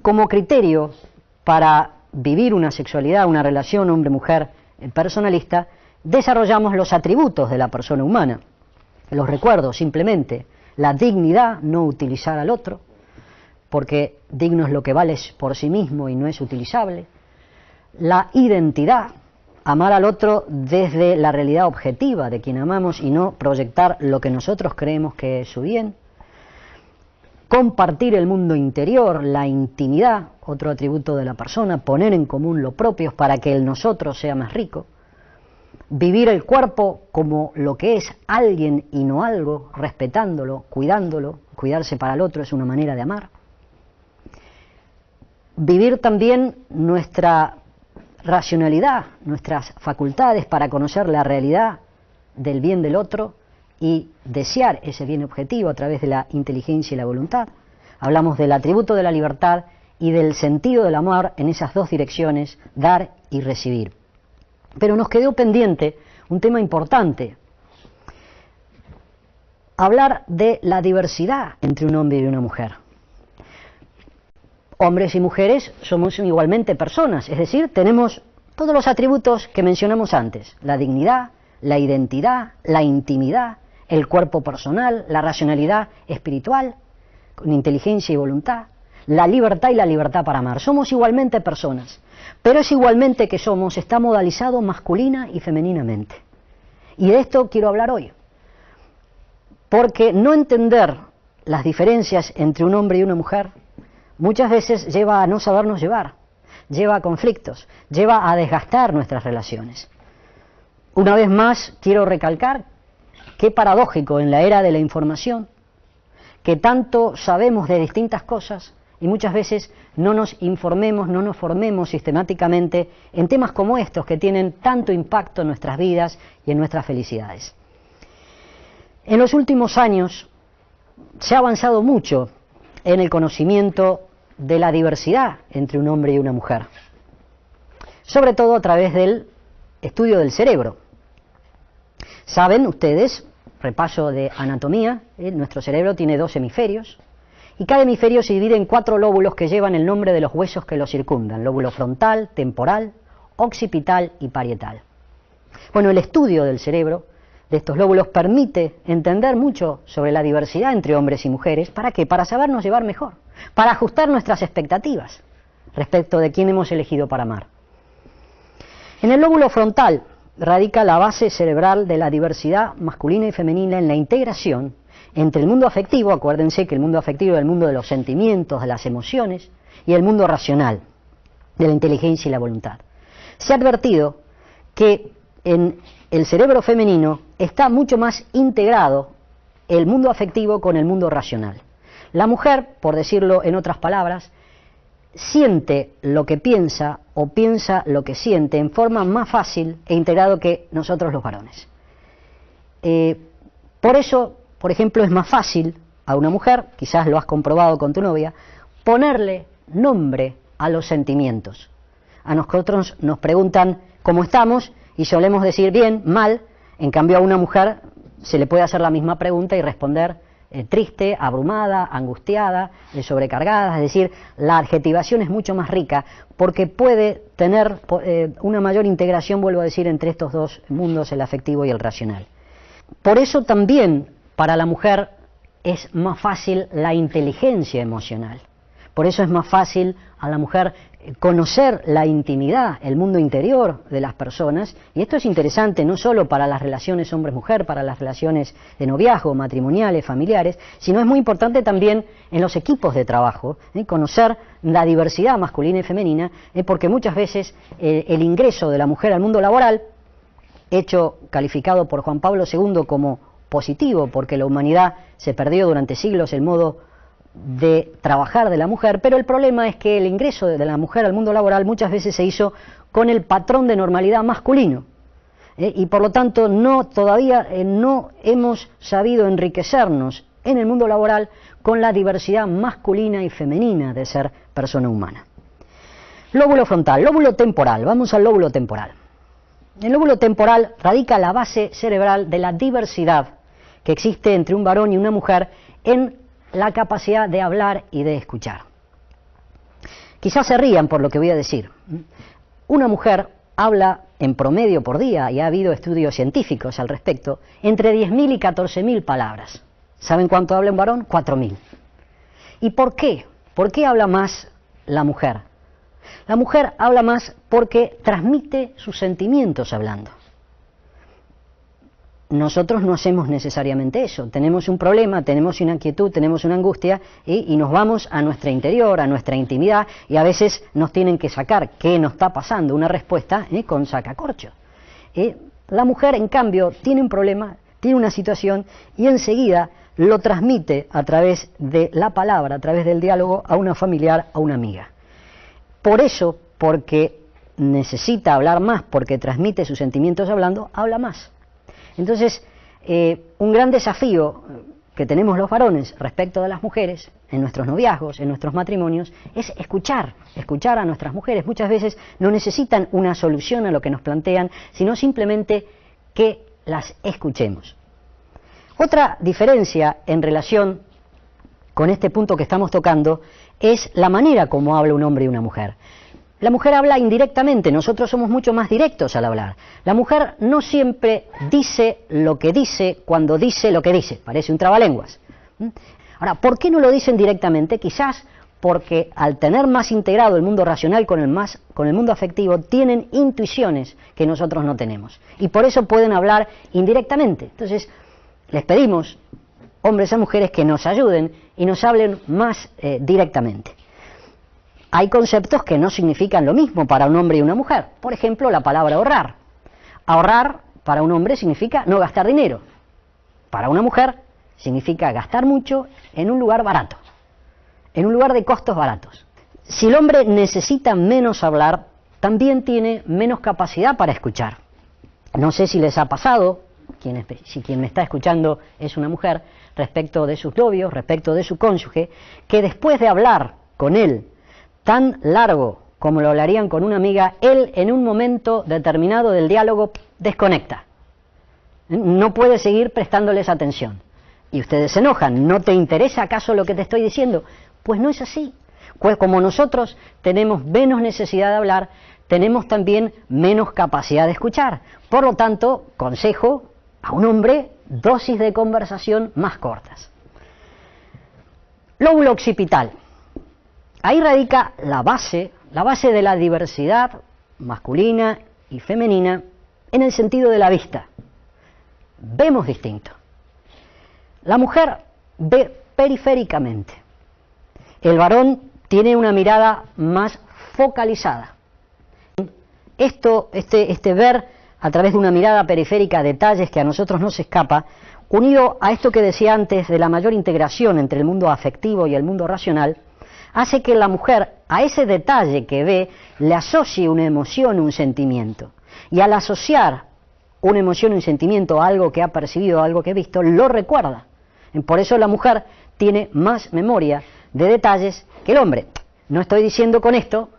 como criterio para vivir una sexualidad, una relación hombre-mujer personalista, desarrollamos los atributos de la persona humana. Los recuerdo simplemente: la dignidad, no utilizar al otro, porque digno es lo que vale por sí mismo y no es utilizable. La identidad, amar al otro desde la realidad objetiva de quien amamos y no proyectar lo que nosotros creemos que es su bien. Compartir el mundo interior, la intimidad, otro atributo de la persona, poner en común lo propio para que el nosotros sea más rico. Vivir el cuerpo como lo que es, alguien y no algo, respetándolo, cuidarse para el otro es una manera de amar. Vivir también nuestra racionalidad, nuestras facultades para conocer la realidad del bien del otro y desear ese bien objetivo a través de la inteligencia y la voluntad. Hablamos del atributo de la libertad y del sentido del amor en esas dos direcciones, dar y recibir. Pero nos quedó pendiente un tema importante: hablar de la diversidad entre un hombre y una mujer. Hombres y mujeres somos igualmente personas, es decir, tenemos todos los atributos que mencionamos antes: la dignidad, la identidad, la intimidad, el cuerpo personal, la racionalidad espiritual, con inteligencia y voluntad, la libertad y la libertad para amar. Somos igualmente personas, pero es igualmente que somos está modalizado masculina y femeninamente. Y de esto quiero hablar hoy, porque no entender las diferencias entre un hombre y una mujer muchas veces lleva a no sabernos llevar, lleva a conflictos, lleva a desgastar nuestras relaciones. Una vez más quiero recalcar qué paradójico en la era de la información, que tanto sabemos de distintas cosas y muchas veces no nos informemos, no nos formemos sistemáticamente en temas como estos que tienen tanto impacto en nuestras vidas y en nuestras felicidades. En los últimos años se ha avanzado mucho en el conocimiento de la diversidad entre un hombre y una mujer, sobre todo a través del estudio del cerebro. Saben ustedes, repaso de anatomía, nuestro cerebro tiene 2 hemisferios y cada hemisferio se divide en 4 lóbulos que llevan el nombre de los huesos que lo circundan: lóbulo frontal, temporal, occipital y parietal. Bueno, el estudio del cerebro, de estos lóbulos, permite entender mucho sobre la diversidad entre hombres y mujeres. ¿Para qué? Para sabernos llevar mejor, para ajustar nuestras expectativas respecto de quién hemos elegido para amar. En el lóbulo frontal radica la base cerebral de la diversidad masculina y femenina en la integración entre el mundo afectivo, acuérdense que el mundo afectivo es el mundo de los sentimientos, de las emociones, y el mundo racional, de la inteligencia y la voluntad. Se ha advertido que en el cerebro femenino está mucho más integrado el mundo afectivo con el mundo racional. La mujer, por decirlo en otras palabras, siente lo que piensa o piensa lo que siente en forma más fácil e integrado que nosotros los varones. Por eso, por ejemplo, es más fácil a una mujer, quizás lo has comprobado con tu novia, ponerle nombre a los sentimientos. A nosotros nos preguntan cómo estamos y solemos decir bien, mal. En cambio a una mujer se le puede hacer la misma pregunta y responder triste, abrumada, angustiada, sobrecargada. Es decir, la adjetivación es mucho más rica porque puede tener una mayor integración, vuelvo a decir, entre estos dos mundos, el afectivo y el racional. Por eso también para la mujer es más fácil la inteligencia emocional. Por eso es más fácil a la mujer conocer la intimidad, el mundo interior de las personas, y esto es interesante no solo para las relaciones hombre-mujer, para las relaciones de noviazgo, matrimoniales, familiares, sino es muy importante también en los equipos de trabajo, conocer la diversidad masculina y femenina, porque muchas veces el ingreso de la mujer al mundo laboral, hecho calificado por Juan Pablo II como positivo, porque la humanidad se perdió durante siglos el modo de trabajar de la mujer, pero el problema es que el ingreso de la mujer al mundo laboral muchas veces se hizo con el patrón de normalidad masculino, y por lo tanto todavía no hemos sabido enriquecernos en el mundo laboral con la diversidad masculina y femenina de ser persona humana. Lóbulo frontal, lóbulo temporal, vamos al lóbulo temporal. En el lóbulo temporal radica la base cerebral de la diversidad que existe entre un varón y una mujer en la capacidad de hablar y de escuchar. Quizás se rían por lo que voy a decir. Una mujer habla en promedio por día, y ha habido estudios científicos al respecto, entre 10.000 y 14.000 palabras. ¿Saben cuánto habla un varón? 4.000. ¿Y por qué? ¿Por qué habla más la mujer? La mujer habla más porque transmite sus sentimientos hablando. Nosotros no hacemos necesariamente eso. Tenemos un problema, tenemos una inquietud, tenemos una angustia y nos vamos a nuestro interior, a nuestra intimidad, y a veces nos tienen que sacar qué nos está pasando, una respuesta con sacacorcho. La mujer, en cambio, tiene un problema, tiene una situación y enseguida lo transmite a través de la palabra, a través del diálogo a una familiar, a una amiga. Por eso, porque necesita hablar más, porque transmite sus sentimientos hablando, habla más. Entonces, un gran desafío que tenemos los varones respecto de las mujeres, en nuestros noviazgos, en nuestros matrimonios, es escuchar a nuestras mujeres. Muchas veces no necesitan una solución a lo que nos plantean, sino simplemente que las escuchemos. Otra diferencia en relación con este punto que estamos tocando es la manera como habla un hombre y una mujer. La mujer habla indirectamente, nosotros somos mucho más directos al hablar. La mujer no siempre dice lo que dice cuando dice lo que dice, parece un trabalenguas. Ahora, ¿por qué no lo dicen directamente? Quizás porque al tener más integrado el mundo racional con el mundo afectivo, tienen intuiciones que nosotros no tenemos. Y por eso pueden hablar indirectamente. Entonces, les pedimos, hombres a mujeres, que nos ayuden y nos hablen más directamente. Hay conceptos que no significan lo mismo para un hombre y una mujer. Por ejemplo, la palabra ahorrar. Ahorrar para un hombre significa no gastar dinero. Para una mujer significa gastar mucho en un lugar barato, en un lugar de costos baratos. Si el hombre necesita menos hablar, también tiene menos capacidad para escuchar. No sé si les ha pasado, si quien me está escuchando es una mujer, respecto de sus novios, respecto de su cónyuge, que después de hablar con él tan largo como lo hablarían con una amiga, él en un momento determinado del diálogo desconecta. No puede seguir prestándoles atención. Y ustedes se enojan. ¿No te interesa acaso lo que te estoy diciendo? Pues no es así. Pues como nosotros tenemos menos necesidad de hablar, tenemos también menos capacidad de escuchar. Por lo tanto, consejo a un hombre, dosis de conversación más cortas. Lóbulo occipital. Ahí radica la base de la diversidad masculina y femenina en el sentido de la vista. Vemos distinto. La mujer ve periféricamente. El varón tiene una mirada más focalizada. Este ver a través de una mirada periférica detalles que a nosotros nos escapa, unido a esto que decía antes de la mayor integración entre el mundo afectivo y el mundo racional, hace que la mujer a ese detalle que ve le asocie una emoción, un sentimiento. Y al asociar una emoción, un sentimiento a algo que ha percibido, a algo que ha visto, lo recuerda. Por eso la mujer tiene más memoria de detalles que el hombre. No estoy diciendo con esto,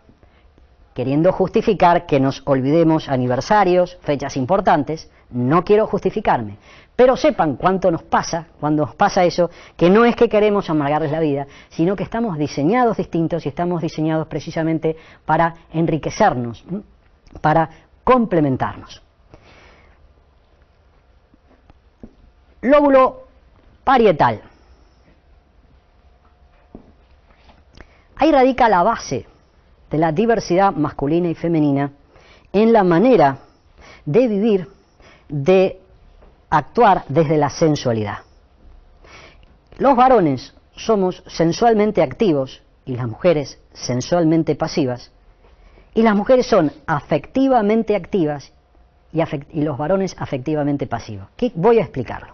queriendo justificar que nos olvidemos aniversarios, fechas importantes, no quiero justificarme. Pero sepan cuánto nos pasa, cuando nos pasa eso, que no es que queremos amargarles la vida, sino que estamos diseñados distintos y estamos diseñados precisamente para enriquecernos, para complementarnos. Lóbulo parietal. Ahí radica la base de la diversidad masculina y femenina en la manera de vivir, de actuar desde la sensualidad. Los varones somos sensualmente activos y las mujeres sensualmente pasivas, y las mujeres son afectivamente activas y los varones afectivamente pasivos. Voy a explicarlo.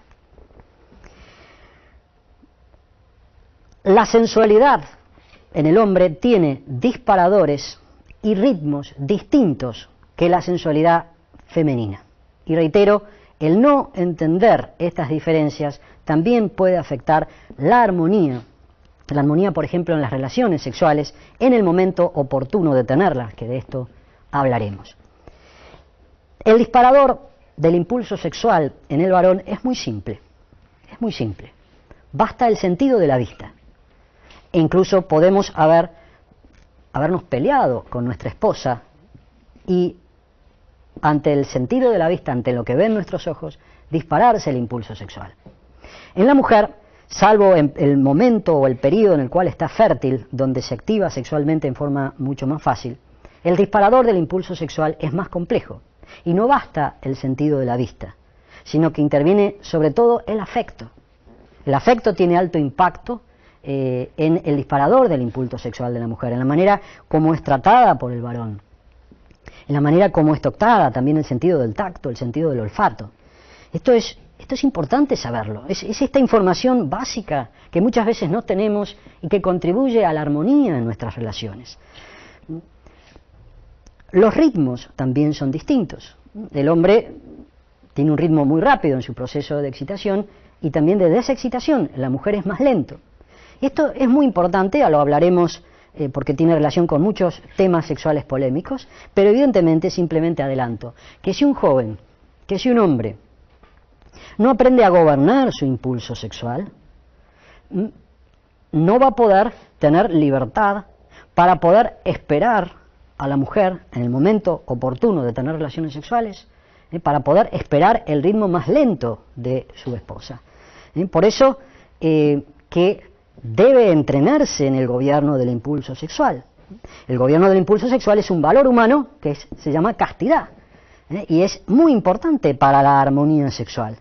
La sensualidad en el hombre tiene disparadores y ritmos distintos que la sensualidad femenina. Y reitero, el no entender estas diferencias también puede afectar la armonía, por ejemplo, en las relaciones sexuales, en el momento oportuno de tenerlas, que de esto hablaremos. El disparador del impulso sexual en el varón es muy simple, Basta el sentido de la vista. E incluso podemos haber habernos peleado con nuestra esposa y ante el sentido de la vista, ante lo que ven nuestros ojos, dispararse el impulso sexual. En la mujer, salvo en el momento o el periodo en el cual está fértil, donde se activa sexualmente en forma mucho más fácil, el disparador del impulso sexual es más complejo y no basta el sentido de la vista, sino que interviene sobre todo el afecto. El afecto tiene alto impacto en el disparador del impulso sexual de la mujer, en la manera como es tratada por el varón, en la manera como es tocada, también el sentido del tacto, el sentido del olfato. Esto es importante saberlo, es esta información básica que muchas veces no tenemos y que contribuye a la armonía en nuestras relaciones. Los ritmos también son distintos. El hombre tiene un ritmo muy rápido en su proceso de excitación y también de desexcitación, la mujer es más lento. Y esto es muy importante, ya lo hablaremos porque tiene relación con muchos temas sexuales polémicos, pero evidentemente simplemente adelanto que si un joven, que si un hombre no aprende a gobernar su impulso sexual, no va a poder tener libertad para poder esperar a la mujer en el momento oportuno de tener relaciones sexuales, para poder esperar el ritmo más lento de su esposa. Por eso que debe entrenarse en el gobierno del impulso sexual. El gobierno del impulso sexual es un valor humano que se llama castidad, y es muy importante para la armonía sexual.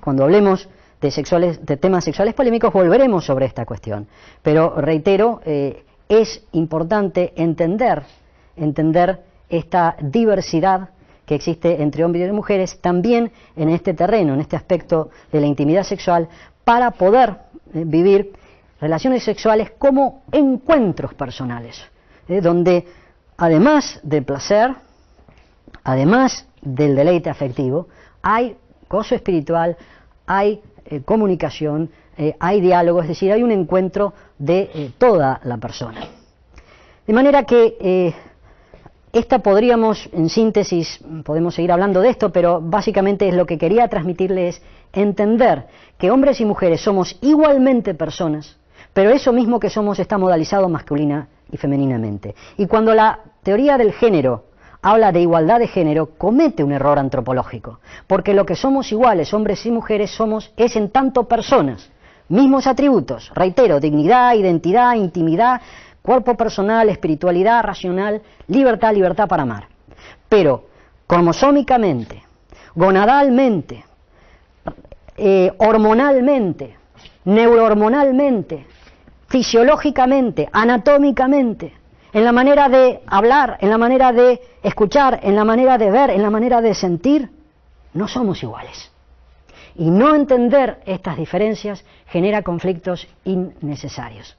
Cuando hablemos de temas sexuales polémicos volveremos sobre esta cuestión, pero reitero, es importante entender esta diversidad que existe entre hombres y mujeres también en este terreno, en este aspecto de la intimidad sexual, para poder vivir relaciones sexuales como encuentros personales, donde además del placer, además del deleite afectivo, hay gozo espiritual, hay comunicación, hay diálogo, es decir, hay un encuentro de toda la persona. De manera que esta podríamos, en síntesis, podemos seguir hablando de esto, pero básicamente es lo que quería transmitirles, entender que hombres y mujeres somos igualmente personas, pero eso mismo que somos está modalizado masculina y femeninamente. Y cuando la teoría del género habla de igualdad de género, comete un error antropológico, porque lo que somos iguales, hombres y mujeres, es en tanto personas, mismos atributos, reitero, dignidad, identidad, intimidad, cuerpo personal, espiritualidad, racional, libertad para amar. Pero cromosómicamente, gonadalmente, hormonalmente, neurohormonalmente, fisiológicamente, anatómicamente, en la manera de hablar, en la manera de escuchar, en la manera de ver, en la manera de sentir, no somos iguales. Y no entender estas diferencias genera conflictos innecesarios.